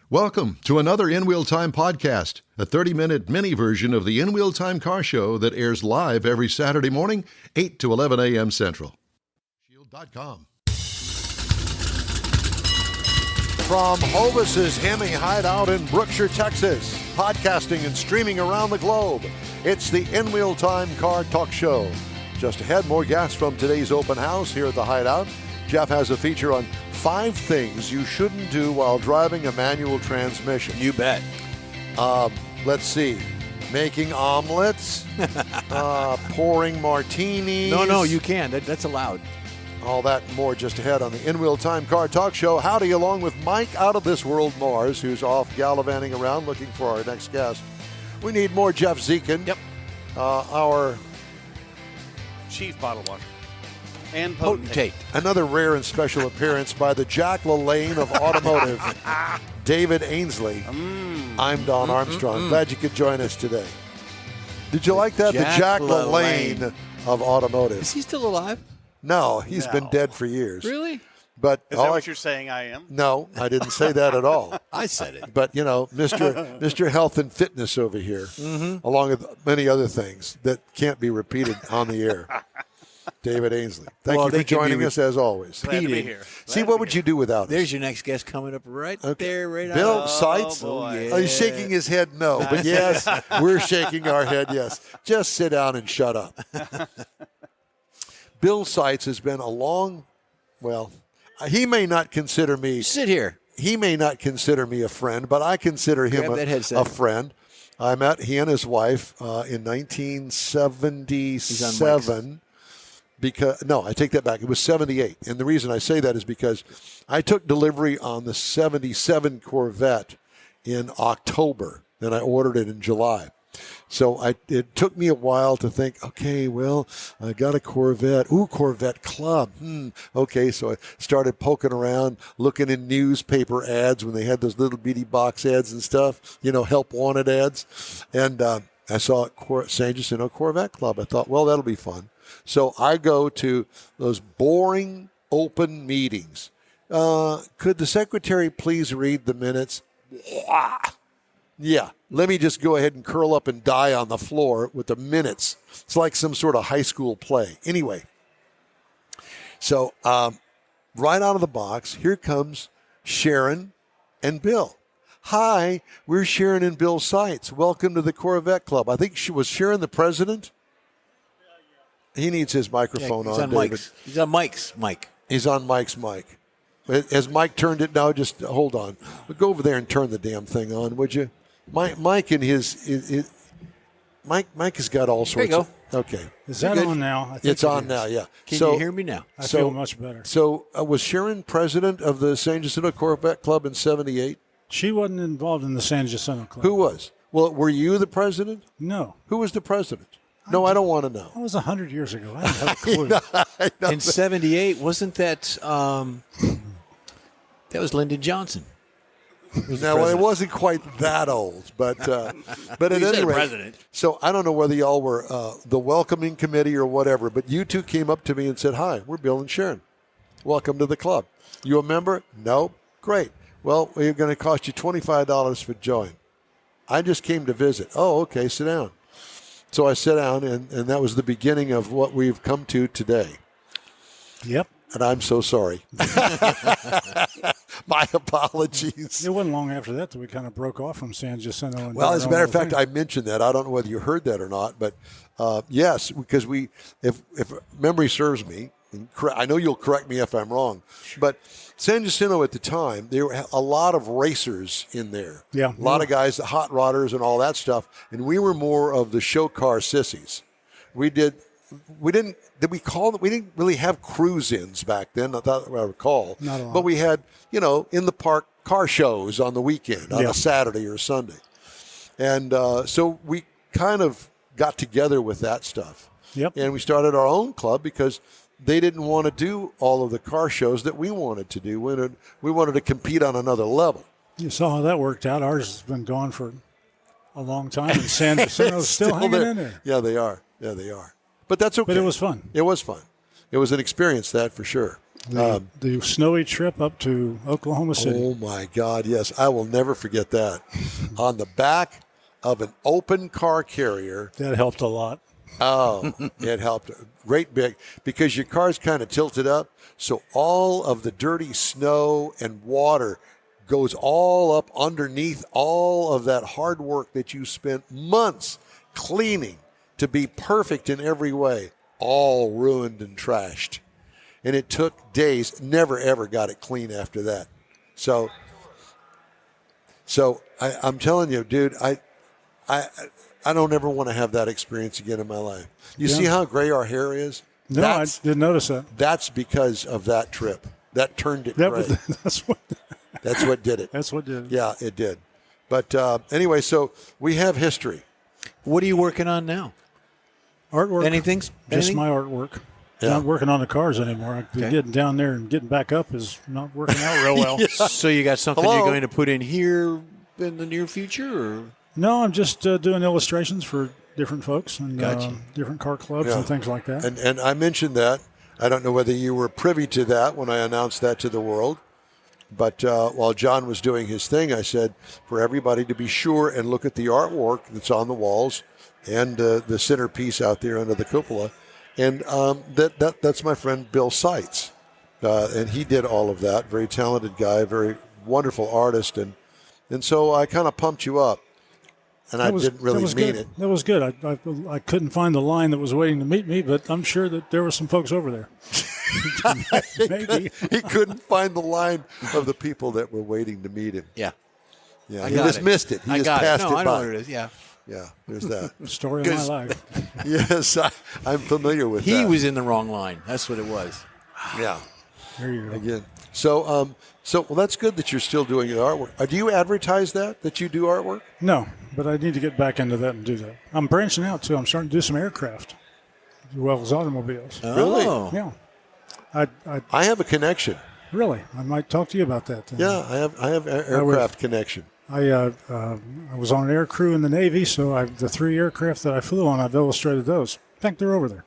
Welcome to another In Wheel Time podcast, a 30-minute mini version of the In Wheel Time car show that airs live every Saturday morning, 8 to 11 a.m. Central. Shield.com. From Hovis's Hemming Hideout in Brookshire, Texas, podcasting and streaming around the globe, it's the In Wheel Time Car Talk Show. Just ahead, more guests from today's open house here at the Hideout. Jeff has a feature on 5 things you shouldn't do while driving a manual transmission. You bet. Let's see. Making omelets, pouring martinis. No, you can. That's allowed. All that and more just ahead on the In Wheel Time Car Talk Show. Howdy, along with Mike out of this world, Mars, who's off gallivanting around looking for our next guest. We need more Jeff Zekin. Yep. Our chief bottle washer. And Potentate. Another rare and special appearance by the Jack LaLanne of automotive, David Ainsley. I'm Don Armstrong. Glad you could join us today. Did you like that? The Jack LaLanne of automotive. Is he still alive? No, he's been dead for years. Really? But is that what you're saying I am? No, I didn't say that at all. I said it. But, you know, Mr. Health and Fitness over here, along with many other things that can't be repeated on the air. David Ainsley. Thank you for joining us, as always. Glad to be here. See, what would you do without us? There's your next guest coming up right there, right Bill on. Seitz? Oh, yeah. Oh, he's shaking his head no. But yes, we're shaking our head yes. Just sit down and shut up. Bill Seitz has been he may not consider me. Sit here. He may not consider me a friend, but I consider him a friend. I met he and his wife in 1977. I take that back. It was 78. And the reason I say that is because I took delivery on the 77 Corvette in October. Then I ordered it in July. So it took me a while to think, okay, well, I got a Corvette. Ooh, Corvette Club. Okay, so I started poking around, looking in newspaper ads when they had those little bitty box ads and stuff, help wanted ads. And I saw San Jacinto Corvette Club. I thought, well, that'll be fun. So I go to those boring open meetings. Could the secretary please read the minutes? Yeah, let me just go ahead and curl up and die on the floor with the minutes. It's like some sort of high school play. Anyway, so right out of the box, here comes Sharon and Bill. Hi, we're Sharon and Bill Seitz. Welcome to the Corvette Club. I think was Sharon the president? He needs his microphone on, David. He's on Mike's mic. He's on Mike's mic. Has Mike turned it now? Just hold on. Go over there and turn the damn thing on, would you? Mike and his Mike has got all sorts. There you go. Okay. Is that on now? I think it's on now, yeah. Can you hear me now? I feel much better. So was Sharon president of the San Jacinto Corvette Club in 78? She wasn't involved in the San Jacinto Club. Who was? Well, were you the president? No. Who was the president? No, I don't want to know. That was 100 years ago. I don't have a clue. In 78, wasn't that that was Lyndon Johnson? Well, it wasn't quite that old, but at any rate, so I don't know whether y'all were the welcoming committee or whatever, but you two came up to me and said, hi, we're Bill and Sharon. Welcome to the club. You a member? No? Great. Well, we're going to cost you $25 for join. I just came to visit. Oh, okay, sit down. So I sat down, and that was the beginning of what we've come to today. Yep. And I'm so sorry. My apologies. It wasn't long after that we kind of broke off from San Jacinto. Well, as a matter of fact, I mentioned that. I don't know whether you heard that or not, but yes, because if memory serves me, and I know you'll correct me if I'm wrong, but San Jacinto at the time, there were a lot of racers in there. Yeah. A lot of guys, the hot rodders and all that stuff. And we were more of the show car sissies. We didn't really have cruise-ins back then, I recall. Not a lot. But we had, in the park car shows on the weekend, on a Saturday or a Sunday. And so we kind of got together with that stuff. Yep. And we started our own club because they didn't want to do all of the car shows that we wanted to do. We wanted to compete on another level. You saw how that worked out. Ours has been gone for a long time, and San Jacinto's still hanging in there. Yeah, they are. But that's okay. But it was fun. It was fun. It was an experience, that for sure. The snowy trip up to Oklahoma City. Oh, my God, yes. I will never forget that. On the back of an open car carrier. That helped a lot. Oh, it helped great big because your car's kind of tilted up. So all of the dirty snow and water goes all up underneath all of that hard work that you spent months cleaning to be perfect in every way, all ruined and trashed. And it took days, never, ever got it clean after that. So I'm telling you, dude, I don't ever want to have that experience again in my life. You see how gray our hair is? No, I didn't notice that. That's because of that trip. That turned it gray. That's what did it. That's what did it. Yeah, it did. But anyway, so we have history. What are you working on now? Artwork. Anything? Just my artwork. Yeah. Not working on the cars anymore. Getting down there and getting back up is not working out real well. So you got something Hello? you're going to put in here in the near future? Or? No, I'm just doing illustrations for different folks and Gotcha. different car clubs Yeah. and things like that. And I mentioned that. I don't know whether you were privy to that when I announced that to the world. But while John was doing his thing, I said for everybody to be sure and look at the artwork that's on the walls and the centerpiece out there under the cupola. And that's my friend Bill Seitz. And he did all of that. Very talented guy, very wonderful artist. And so I kind of pumped you up. And I didn't really mean it. That was good. I couldn't find the line that was waiting to meet me, but I'm sure that there were some folks over there. Maybe. He couldn't find the line of the people that were waiting to meet him. Yeah. Yeah, I he got just it. missed it. He I just got passed it. No, it I know by. what it is. Yeah. Yeah, there's that. The story of my life. Yes, I'm familiar with that. He was in the wrong line. That's what it was. Yeah. There you go. Again. So, well, that's good that you're still doing your artwork. Do you advertise that you do artwork? No, but I need to get back into that and do that. I'm branching out, too. I'm starting to do some aircraft as well as automobiles. Really? Oh. Yeah. I have a connection. Really? I might talk to you about that. Yeah, I have an aircraft connection. I was on an air crew in the Navy, so the 3 aircraft that I flew on, I've illustrated those. I think they're over there.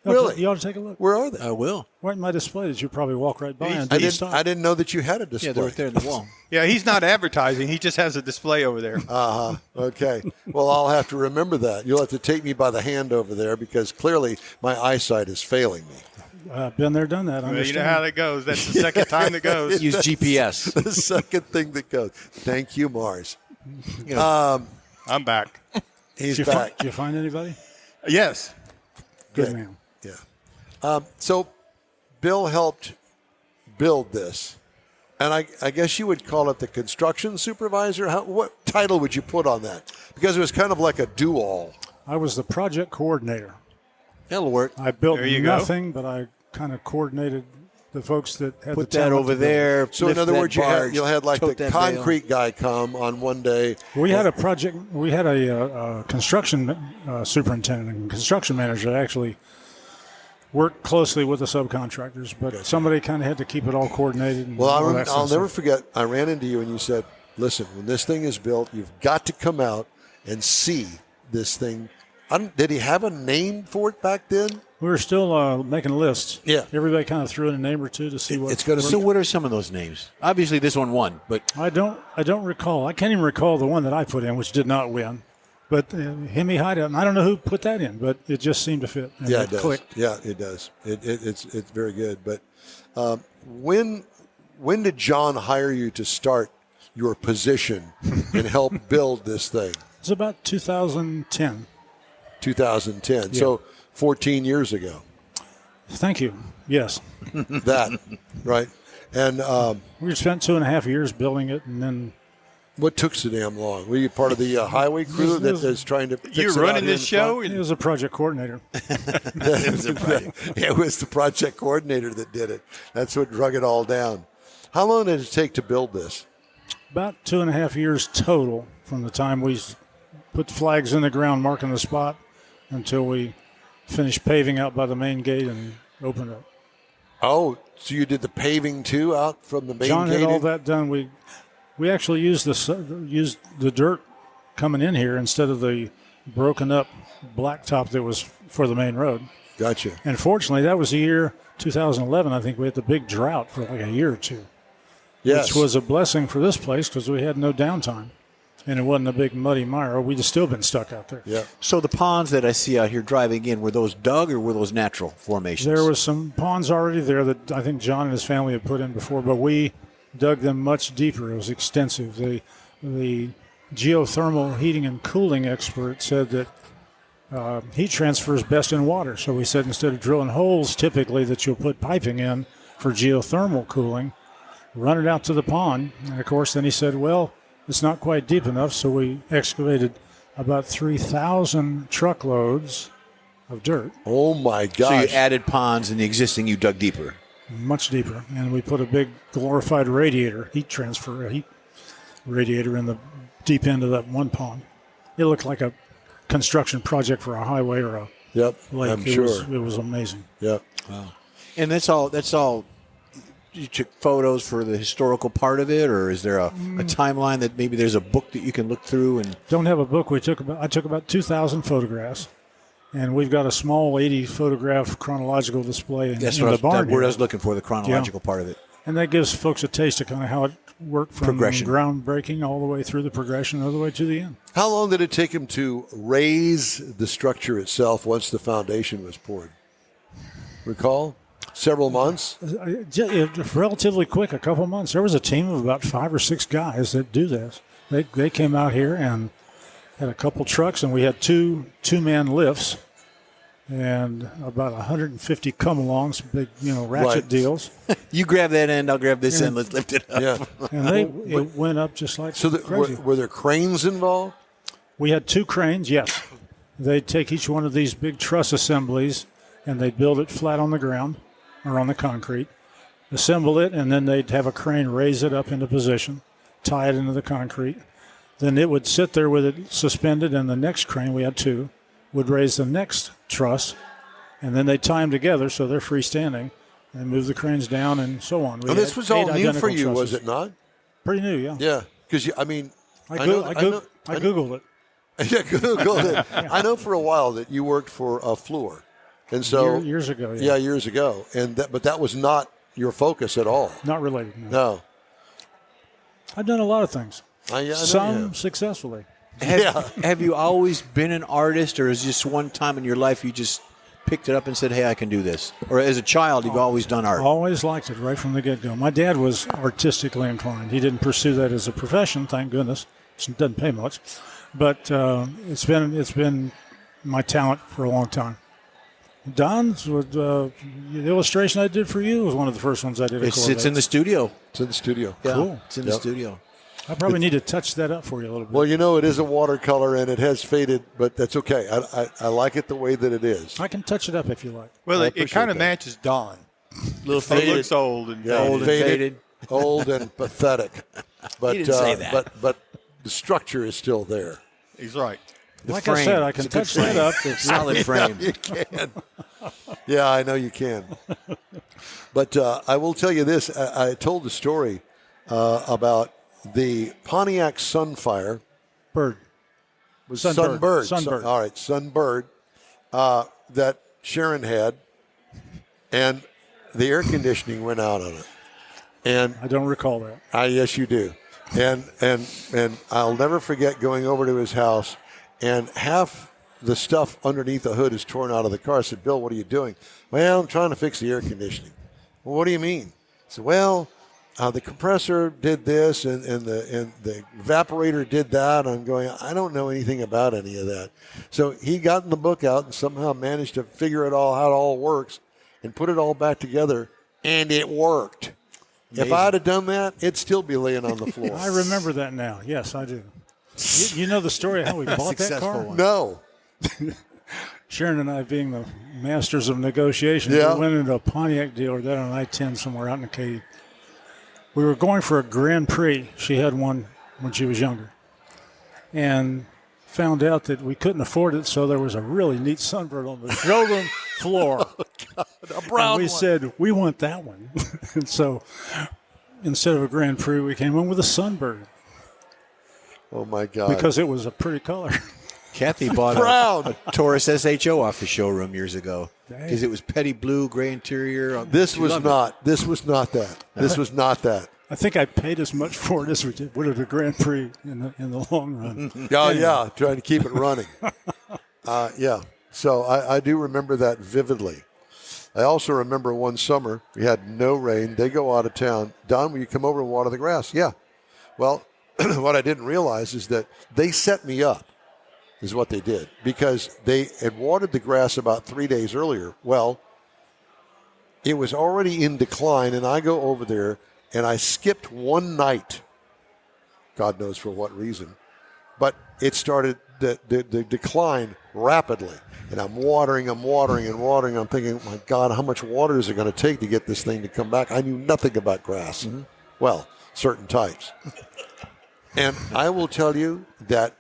Really? You ought to take a look. Where are they? I will. Right in my display that you probably walk right by. And I do stop. didn't know that you had a display. Yeah, they're right there in the wall. Yeah, he's not advertising. He just has a display over there. Okay. Well, I'll have to remember that. You'll have to take me by the hand over there because clearly my eyesight is failing me. Been there, done that. Well, you know how that goes. That's the second time that goes. Use GPS. The second thing that goes. Thank you, Mars. You know, I'm back. He's Did you, back. did you find anybody? Yes. Good man. Yeah. So Bill helped build this. And I guess you would call it the construction supervisor. What title would you put on that? Because it was kind of like a do-all. I was the project coordinator. that'll work. I built There you go. nothing, but I kind of coordinated the folks that had Put the that talent over to build it. there. So in lift other that words, barge, you had like tote the that bale. concrete guy come on one day. We had a project. We had a construction superintendent and construction manager that actually worked closely with the subcontractors, but somebody kind of had to keep it all coordinated. And Well, all that I'll stuff. never forget, I ran into you and you said, listen, when this thing is built, you've got to come out and see this thing. Did he have a name for it back then? We were still making lists. Yeah. Everybody kind of threw in a name or two to see what. It's gonna So what are some of those names? Obviously, this one won, but I don't recall. I can't even recall the one that I put in, which did not win. But Hemi Hideout, and I don't know who put that in, but it just seemed to fit. And Yeah, it does. clicked. Yeah, it does. It's very good. But when did John hire you to start your position and help build this thing? It's about 2010. 2010. So 14 years ago. Thank you. Yes. That, right? And We spent 2.5 years building it, and then what took so damn long? Were you part of the highway crew that is trying to fix You're it out running here this in front? show? it was a project coordinator. It was the project coordinator that did it. That's what drug it all down. How long did it take to build this? About 2.5 years total from the time we put the flags in the ground marking the spot until we finished paving out by the main gate and opened it. Oh, so you did the paving too out from the main John gate? had all that done. We actually used the dirt coming in here instead of the broken up blacktop that was for the main road. Gotcha. And fortunately, that was the year 2011, I think we had the big drought for like a year or two, Yes. which was a blessing for this place because we had no downtime. And it wasn't a big muddy mire. We'd have still been stuck out there. Yeah. So the ponds that I see out here driving in, were those dug or were those natural formations? There was some ponds already there that I think John and his family had put in before, but we dug them much deeper. It was extensive. The geothermal heating and cooling expert said that heat transfer is best in water. So we said instead of drilling holes typically that you'll put piping in for geothermal cooling, run it out to the pond. And, of course, then he said, well, it's not quite deep enough, so we excavated about 3,000 truckloads of dirt. Oh, my gosh. So you added ponds and the existing you dug deeper. Much deeper. And we put a big glorified radiator, heat transfer, heat radiator in the deep end of that one pond. It looked like a construction project for a highway or a Yep, lake. I'm sure. It was amazing. Yep. And that's all. You took photos for the historical part of it, or is there a timeline that maybe there's a book that you can look through? And Don't have a book. I took about 2,000 photographs, and we've got a small 80 photograph chronological display in that's the what barn. that word I here. was looking for, the chronological part of it. And that gives folks a taste of kind of how it worked from Progression. groundbreaking all the way through the progression, all the way to the end. How long did it take him to raise the structure itself once the foundation was poured? Recall? Several months? Relatively quick, a couple months. There was a team of about 5 or 6 guys that do this. They came out here and had a couple trucks, and we had two-man lifts and about 150 come-alongs, big ratchet Right. deals. You grab that end, I'll grab this end. Let's lift it up. Yeah. And it went up just like So crazy. were there cranes involved? We had 2 cranes, yes. They'd take each one of these big truss assemblies, and they'd build it flat on the ground or on the concrete, assemble it, and then they'd have a crane raise it up into position, tie it into the concrete. Then it would sit there with it suspended, and the next crane, we had 2, would raise the next truss, and then they'd tie them together so they're freestanding, and move the cranes down and so on. We And this had was all 8 new for identical you, was trusses. it not? Pretty new, yeah. Yeah. Because, I Googled it. Yeah, Googled it. I know for a while that you worked for Fluor. And so Years ago, yeah, years ago. But that was not your focus at all. Not related, no. No. I've done a lot of things. I know you Some have. successfully. Have you always been an artist, or is just one time in your life you just picked it up and said, hey, I can do this? Or as a child, you've always done art? Always liked it right from the get-go. My dad was artistically inclined. He didn't pursue that as a profession, thank goodness. It doesn't pay much. But it's been my talent for a long time. Don's, the illustration I did for you was one of the first ones I did. It sits in the studio. It's in the studio. Yeah, Cool. it's in the studio. I probably need to touch that up for you a little bit. Well, it is a watercolor and it has faded, but that's okay. I like it the way that it is. I can touch it up if you like. Well, I it appreciate kind of that. matches Don. Little He faded. looks old and Yeah, Old and faded. old and pathetic. But He didn't say that. But the structure is still there. He's right. Like frame. I said, I can It's a good touch that frame. up. If Solid frame. You can. Yeah, I know you can. But I will tell you this. I told the story about the Pontiac Sunfire. Bird. Was Sunbird. Sunbird. Sunbird. All right, Sunbird that Sharon had, and the air conditioning went out on it. And I don't recall that. yes, you do. And I'll never forget going over to his house, and half the stuff underneath the hood is torn out of the car. I said, Bill, what are you doing? Well, I'm trying to fix the air conditioning. Well, what do you mean? I said, well, the compressor did this, and the evaporator did that. I'm going, I don't know anything about any of that. So he got in the book out and somehow managed to figure it all, how it all works, and put it all back together, and it worked. If I'd have done that, it'd still be laying on the floor. I remember that now. Yes, I do. You know the story of how we bought that Successful car? one. No. Sharon and I, being the masters of negotiation, Yeah. we went into a Pontiac dealer down on I-10 somewhere out in Katy. We were going for a Grand Prix. She had one when she was younger. And found out that we couldn't afford it, so there was a really neat Sunbird on the showroom floor. A brown And we one. said, we want that one. And so instead of a Grand Prix, we came in with a Sunbird Oh, my God. because it was a pretty color. Kathy bought Proud. a Taurus SHO off the showroom years ago because it was petty blue, gray interior. This She was loved not. This was not that. This was not that. I think I paid as much for it as we would at a Grand Prix in the long run. Oh, yeah, trying to keep it running. Yeah, so I do remember that vividly. I also remember one summer, we had no rain. They go out of town. Don, will you come over and water the grass? Yeah. Well, what I didn't realize is that they set me up, is what they did, because they had watered the grass about 3 days earlier. Well, it was already in decline, and I go over there, and I skipped one night. God knows for what reason. But it started the decline rapidly. And I'm watering. I'm thinking, my God, how much water is it going to take to get this thing to come back? I knew nothing about grass. Mm-hmm. Well, certain types. And I will tell you that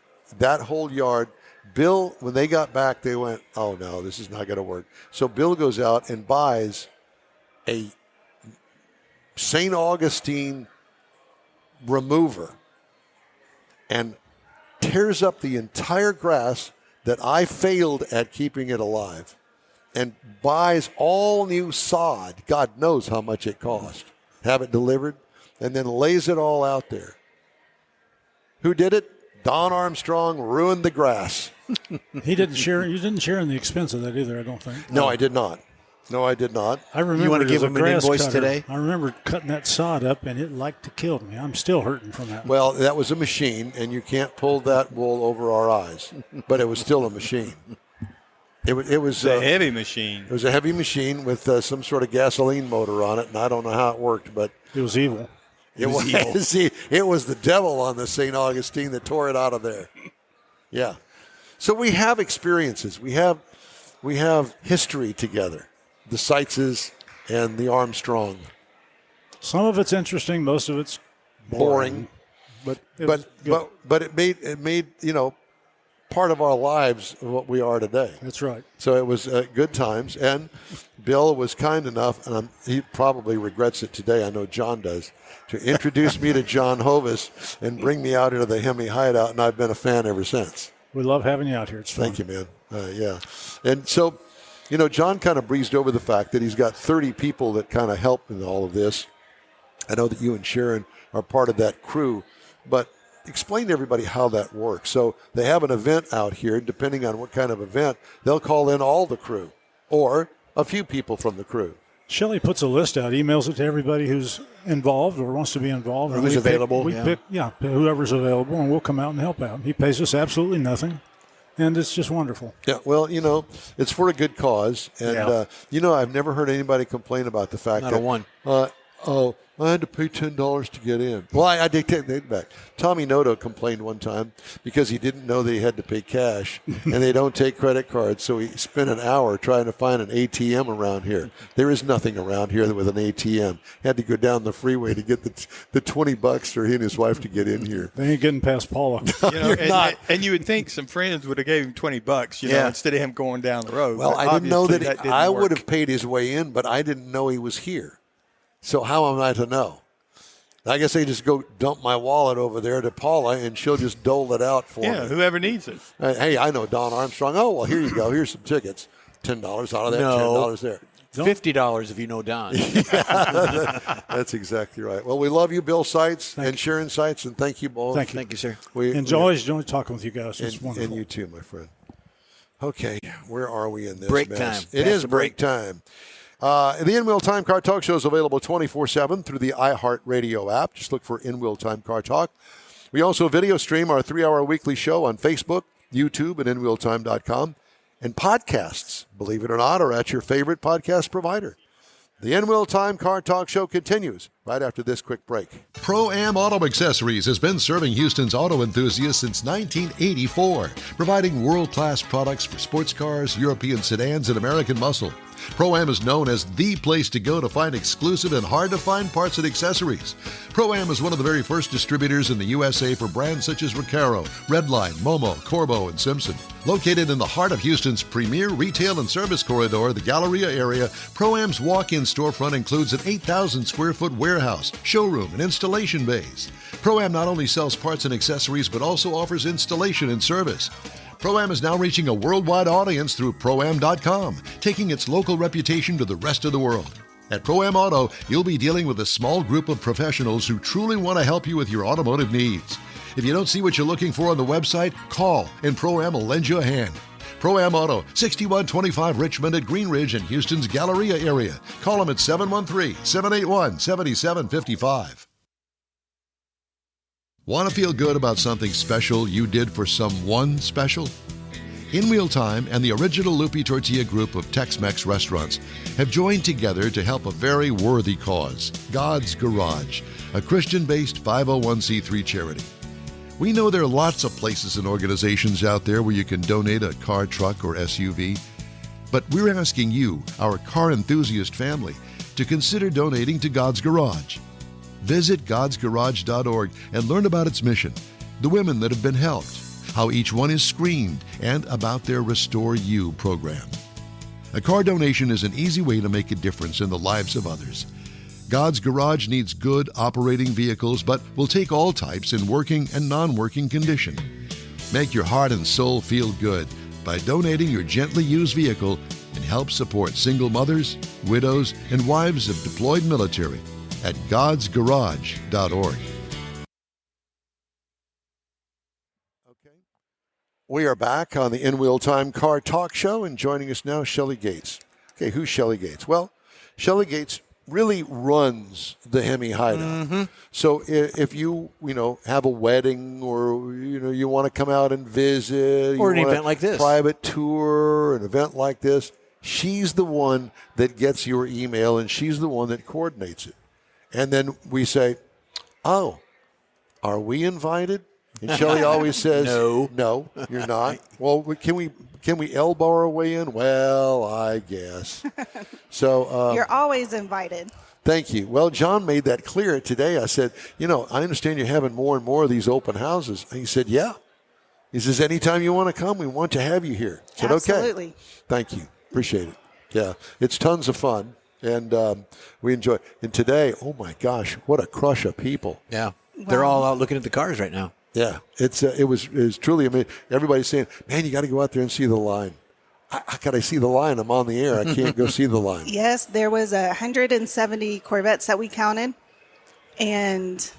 whole yard, Bill, when they got back, they went, oh, no, this is not going to work. So Bill goes out and buys a St. Augustine remover and tears up the entire grass that I failed at keeping it alive and buys all new sod. God knows how much it cost. Have it delivered and then lays it all out there. Who did it? Don Armstrong ruined the grass. He didn't share. You didn't share in the expense of that either, I don't think. No, I did not. I remember. You want to it give as a him an grass invoice cutter. today? I remember cutting that sod up, and it like to kill me. I'm still hurting from that. Well, that was a machine, and you can't pull that wool over our eyes. But it was still a machine. It was a heavy machine. It was a heavy machine with some sort of gasoline motor on it, and I don't know how it worked, but It was evil. it was See, it was the devil on the St. Augustine that tore it out of there. Yeah. So we have experiences. We have history together. The Seitzes and the Armstrong. Some of it's interesting. Most of it's Boring. But it made part of our lives what we are today. That's right. So it was good times, and Bill was kind enough, and he probably regrets it today. I know John does, to introduce me to John Hovis and bring me out into the Hemi Hideout, and I've been a fan ever since. We love having you out here. It's fun. Thank you, man. Yeah, and so John kind of breezed over the fact that he's got 30 people that kind of help in all of this. I know that you and Sharon are part of that crew, but explain to everybody how that works. So they have an event out here. Depending on what kind of event, they'll call in all the crew or a few people from the crew. Shelley puts a list out, emails it to everybody who's involved or wants to be involved. Or who's available. Pick whoever's available, and we'll come out and help out. He pays us absolutely nothing, and it's just wonderful. Yeah, well, it's for a good cause. And, I've never heard anybody complain about the fact Not that. a one. I had to pay $10 to get in. Well, I did take that back. Tommy Noto complained one time because he didn't know they had to pay cash, and they don't take credit cards, so he spent an hour trying to find an ATM around here. There is nothing around here with an ATM. He had to go down the freeway to get the $20 for he and his wife to get in here. They ain't getting past Paula. And you would think some friends would have gave him $20, instead of him going down the road. Well, But I didn't know that, didn't I work. would have paid his way in, but I didn't know he was here. So how am I to know? I guess I just go dump my wallet over there to Paula, and she'll just dole it out for me. Yeah, whoever needs it. Hey, I know Don Armstrong. Oh, well, here you go. Here's some tickets. $10 out of that, No. $10 there. $50 if you know Don. That's exactly right. Well, we love you, Bill Seitz and Sharon Seitz, and thank you both. Thank you. Thank you, sir. Always enjoy talking with you guys. It's wonderful. And you too, my friend. Okay, where are we in this Break mess? time. It Pass is the break time. The In-Wheel Time Car Talk Show is available 24/7 through the iHeartRadio app. Just look for In-Wheel Time Car Talk. We also video stream our 3-hour weekly show on Facebook, YouTube, and InWheelTime.com. And podcasts, believe it or not, are at your favorite podcast provider. The In-Wheel Time Car Talk Show continues right after this quick break. Pro-Am Auto Accessories has been serving Houston's auto enthusiasts since 1984, providing world-class products for sports cars, European sedans, and American muscle. Pro-Am is known as the place to go to find exclusive and hard-to-find parts and accessories. Pro-Am is one of the very first distributors in the USA for brands such as Recaro, Redline, Momo, Corbo, and Simpson. Located in the heart of Houston's premier retail and service corridor, the Galleria area, Pro-Am's walk-in storefront includes an 8,000-square-foot warehouse, showroom, and installation bays. Pro-Am not only sells parts and accessories, but also offers installation and service. Pro-Am is now reaching a worldwide audience through Pro-Am.com, taking its local reputation to the rest of the world. At Pro-Am Auto, you'll be dealing with a small group of professionals who truly want to help you with your automotive needs. If you don't see what you're looking for on the website, call and Pro-Am will lend you a hand. Pro-Am Auto, 6125 Richmond at Green Ridge in Houston's Galleria area. Call them at 713-781-7755. Want to feel good about something special you did for someone special? In Wheel Time and the original Lupi Tortilla group of Tex-Mex restaurants have joined together to help a very worthy cause, God's Garage, a Christian-based 501c3 charity. We know there are lots of places and organizations out there where you can donate a car, truck, or SUV, but we're asking you, our car enthusiast family, to consider donating to God's Garage. Visit godsgarage.org and learn about its mission, the women that have been helped, how each one is screened, and about their Restore You program. A car donation is an easy way to make a difference in the lives of others. God's Garage needs good operating vehicles, but will take all types in working and non-working condition. Make your heart and soul feel good by donating your gently used vehicle and help support single mothers, widows, and wives of deployed military at godsgarage.org. We are back on the In Wheel Time Car Talk Show, and joining us now, Shelley Gates. Okay, who's Shelley Gates? Well, Shelley Gates really runs the Hemi Hideout. Mm-hmm. So if you have a wedding, or you want to come out and visit, or an you want event like this, private tour, an event like this, she's the one that gets your email, and she's the one that coordinates it. And then we say, "Oh, are we invited?" And Shelley always says, "No, you're not." Well, can we elbow our way in? Well, I guess. So you're always invited. Thank you. Well, John made that clear today. I said, I understand you're having more and more of these open houses. And he said, yeah. He says, anytime you want to come, we want to have you here. I said, absolutely. Okay. Thank you. Appreciate it. Yeah, it's tons of fun, and we enjoy it. And today, oh my gosh, what a crush of people. Yeah, they're all out looking at the cars right now. Yeah, it was truly amazing. Everybody's saying, man, you got to go out there and see the line. How can I see the line? I'm on the air. I can't go see the line. Yes, there was 170 Corvettes that we counted, and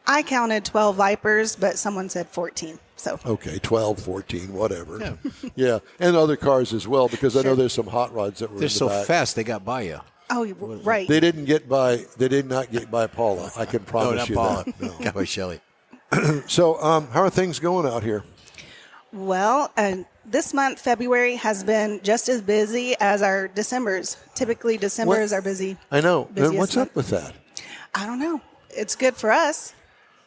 I counted 12 Vipers, but someone said 14. So okay, 12, 14, whatever. Yeah, and other cars as well, because I know there's some hot rods that were They're in the so back. fast they got by you. Oh, right. They did not get by Paula. I can promise you Paula. that. No. Got by Shelley. So, how are things going out here? Well, this month, February, has been just as busy as our Decembers. Typically, Decembers are busy. I know. And what's month. up with that? I don't know. It's good for us.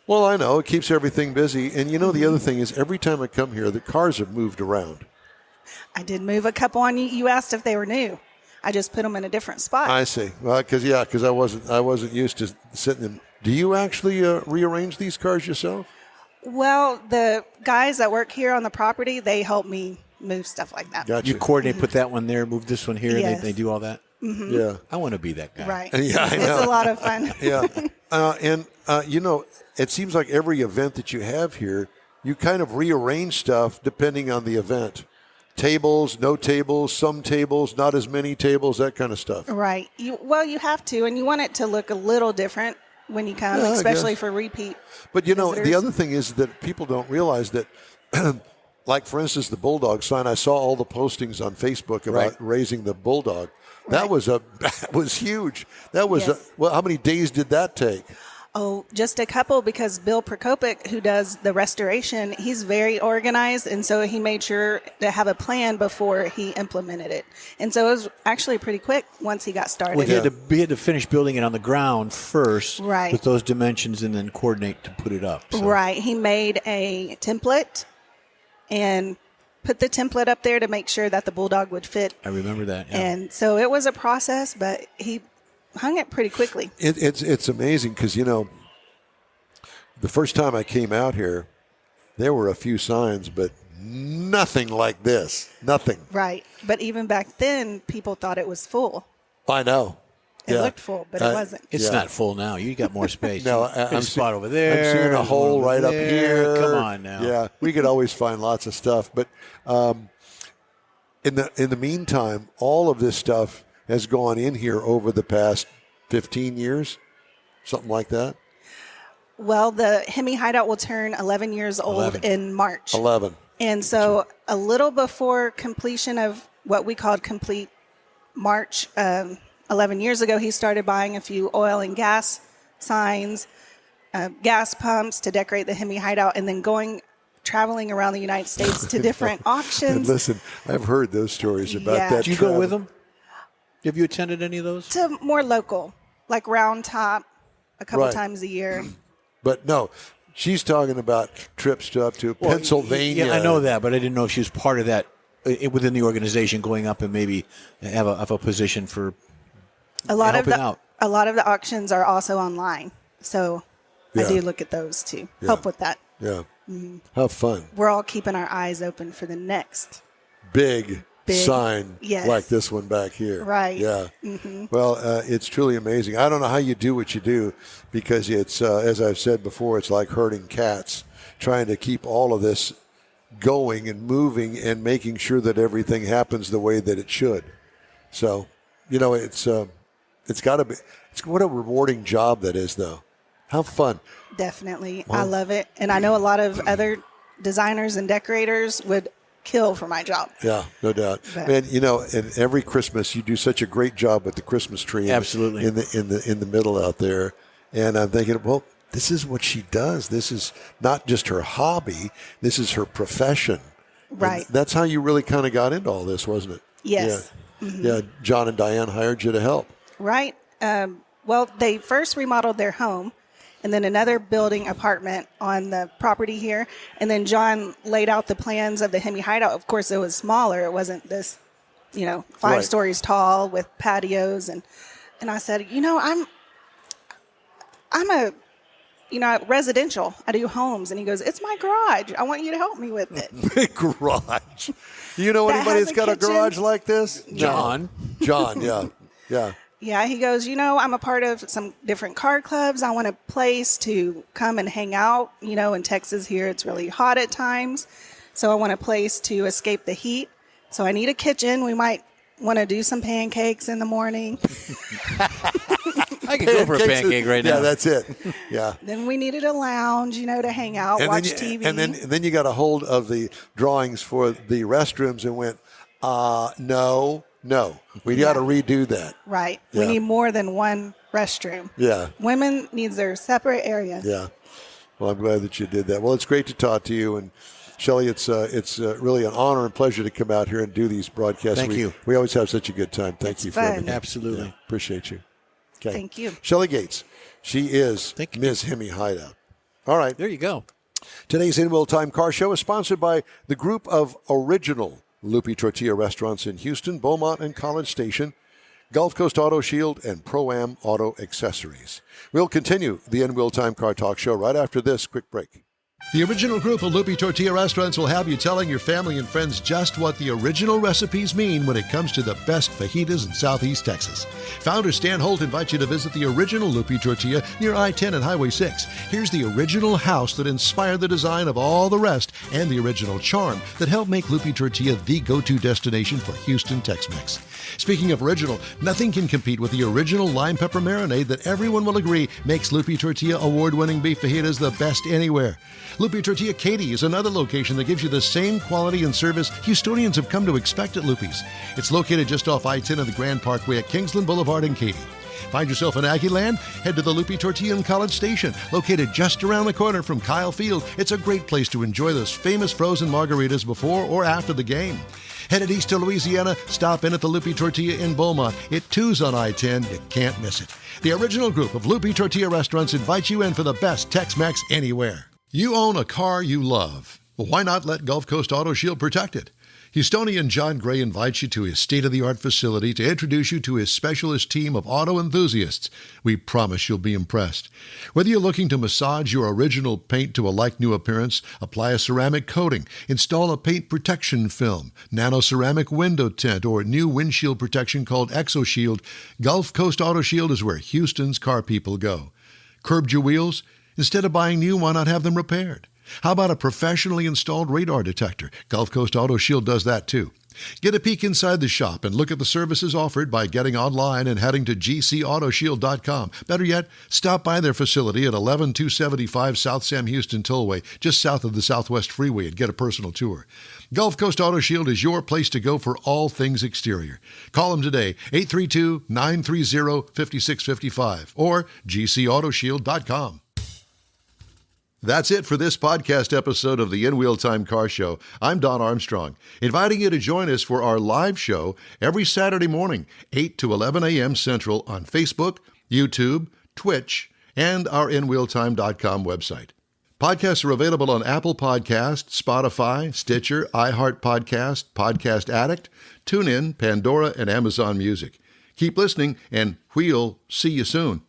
Well, I know. It keeps everything busy. And the other thing is, every time I come here, the cars have moved around. I did move a couple on you. You asked if they were new. I just put them in a different spot. I see. Well, because I wasn't used to sitting in. Do you actually rearrange these cars yourself? Well, the guys that work here on the property, they help me move stuff like that. Gotcha. You coordinate, put that one there, move this one here, Yes. and they do all that? Mm-hmm. Yeah. I want to be that guy. Right. Yeah, I know. It's a lot of fun. Yeah. It seems like every event that you have here, you kind of rearrange stuff depending on the event. Tables, no tables, some tables, not as many tables, that kind of stuff. Right. You have to, and you want it to look a little different when you come, Yeah, I especially guess. for repeat But, visitors. the other thing is that people don't realize that, like, for instance, the Bulldog sign, I saw all the postings on Facebook about raising the Bulldog. That was huge. That was, Yes. how many days did that take? Oh, just a couple, because Bill Prokopic, who does the restoration, he's very organized, and so he made sure to have a plan before he implemented it. And so it was actually pretty quick once he got started. Well, he had to finish building it on the ground first Right. with those dimensions and then coordinate to put it up. So. Right. He made a template and put the template up there to make sure that the Bulldog would fit. I remember that. Yeah. And so it was a process, but he hung it pretty quickly. It's amazing because, the first time I came out here, there were a few signs, but nothing like this. Nothing. Right. But even back then, people thought it was full. I know. It looked full, but it wasn't. It's not full now. You got more space. No, There's I'm a spot over there. I'm seeing a hole right up there. here. Come on now. Yeah, we could always find lots of stuff. But in the meantime, all of this stuff has gone in here over the past 15 years, something like that. Well, the Hemi Hideout will turn 11 years old in March. 11. And so a little before completion of what we called complete March, 11 years ago, he started buying a few oil and gas signs, gas pumps to decorate the Hemi Hideout, and then traveling around the United States to different auctions. And listen, I've heard those stories about that. Do you go with them? Have you attended any of those? To more local, like Round Top, a couple times a year. But no, she's talking about trips up to Pennsylvania. Yeah, I know that, but I didn't know if she was part of that within the organization, going up and maybe have a position for helping out. A lot of the auctions are also online, so I do look at those too. Help with that. Yeah, Have fun. We're all keeping our eyes open for the next big sign like this one back here. Right. Yeah. Mm-hmm. Well, it's truly amazing. I don't know how you do what you do, because it's, as I've said before, it's like herding cats, trying to keep all of this going and moving and making sure that everything happens the way that it should. So, it's got to be. What a rewarding job that is, though. How fun. Definitely. Wow. I love it. And I know a lot of other designers and decorators would kill for my job. Yeah, no doubt. And and every Christmas you do such a great job with the Christmas tree. Absolutely. In the middle out there. And I'm thinking, well, this is what she does. This is not just her hobby. This is her profession. Right. And that's how you really kind of got into all this, wasn't it? Yes. Yeah. Mm-hmm. Yeah. John and Diane hired you to help. Right. Well, they first remodeled their home, and then another building apartment on the property here. And then John laid out the plans of the Hemi Hideout. Of course, it was smaller. It wasn't this, 5 stories tall with patios. And I said, I'm a residential. I do homes. And he goes, it's my garage. I want you to help me with it. Big garage. You know anybody that's got a garage like this? John. John, yeah. Yeah. Yeah, he goes, I'm a part of some different car clubs. I want a place to come and hang out. In Texas here, it's really hot at times. So I want a place to escape the heat. So I need a kitchen. We might want to do some pancakes in the morning. I can go for a pancake right now. Yeah, that's it. Yeah. Then we needed a lounge, to hang out, watch TV. And then you got a hold of the drawings for the restrooms and went, no, we got to redo that. Right. Yeah. We need more than one restroom. Yeah. Women needs their separate area. Yeah. Well, I'm glad that you did that. Well, it's great to talk to you. And Shelley, it's really an honor and pleasure to come out here and do these broadcasts. Thank you. We always have such a good time. Thank you for fun. everything. Absolutely. Yeah, appreciate you. Okay. Thank you. Shelley Gates. She is Ms. Hemi Hideout. All right. There you go. Today's In Wheel Time Car Show is sponsored by the group of original Lupi Tortilla restaurants in Houston, Beaumont, and College Station, Gulf Coast Auto Shield, and Pro-Am Auto Accessories. We'll continue the In Wheel Time Car Talk Show right after this quick break. The original group of Lupi Tortilla restaurants will have you telling your family and friends just what the original recipes mean when it comes to the best fajitas in Southeast Texas. Founder Stan Holt invites you to visit the original Lupi Tortilla near I-10 and Highway 6. Here's the original house that inspired the design of all the rest and the original charm that helped make Lupi Tortilla the go-to destination for Houston Tex-Mex. Speaking of original, nothing can compete with the original lime pepper marinade that everyone will agree makes Lupi Tortilla award-winning beef fajitas the best anywhere. Lupi Tortilla Katy is another location that gives you the same quality and service Houstonians have come to expect at Lupi's. It's located just off I-10 and the Grand Parkway at Kingsland Boulevard in Katy. Find yourself in Aggie Land? Head to the Lupi Tortilla in College Station, located just around the corner from Kyle Field. It's a great place to enjoy those famous frozen margaritas before or after the game. Headed east to Louisiana, stop in at the Lupi Tortilla in Beaumont. It too's on I-10. You can't miss it. The original group of Lupi Tortilla restaurants invites you in for the best Tex-Mex anywhere. You own a car you love. Well, why not let Gulf Coast Auto Shield protect it? Houstonian John Gray invites you to his state-of-the-art facility to introduce you to his specialist team of auto enthusiasts. We promise you'll be impressed. Whether you're looking to massage your original paint to a like-new appearance, apply a ceramic coating, install a paint protection film, nano-ceramic window tint, or new windshield protection called ExoShield, Gulf Coast Auto Shield is where Houston's car people go. Curbed your wheels? Instead of buying new, why not have them repaired? How about a professionally installed radar detector? Gulf Coast Auto Shield does that too. Get a peek inside the shop and look at the services offered by getting online and heading to gcautoshield.com. Better yet, stop by their facility at 11275 South Sam Houston Tollway, just south of the Southwest Freeway, and get a personal tour. Gulf Coast Auto Shield is your place to go for all things exterior. Call them today, 832-930-5655 or gcautoshield.com. That's it for this podcast episode of the In Wheel Time Car Show. I'm Don Armstrong, inviting you to join us for our live show every Saturday morning, 8 to 11 a.m. Central on Facebook, YouTube, Twitch, and our InWheelTime.com website. Podcasts are available on Apple Podcasts, Spotify, Stitcher, iHeart Podcast, Podcast Addict, TuneIn, Pandora, and Amazon Music. Keep listening, and we'll see you soon.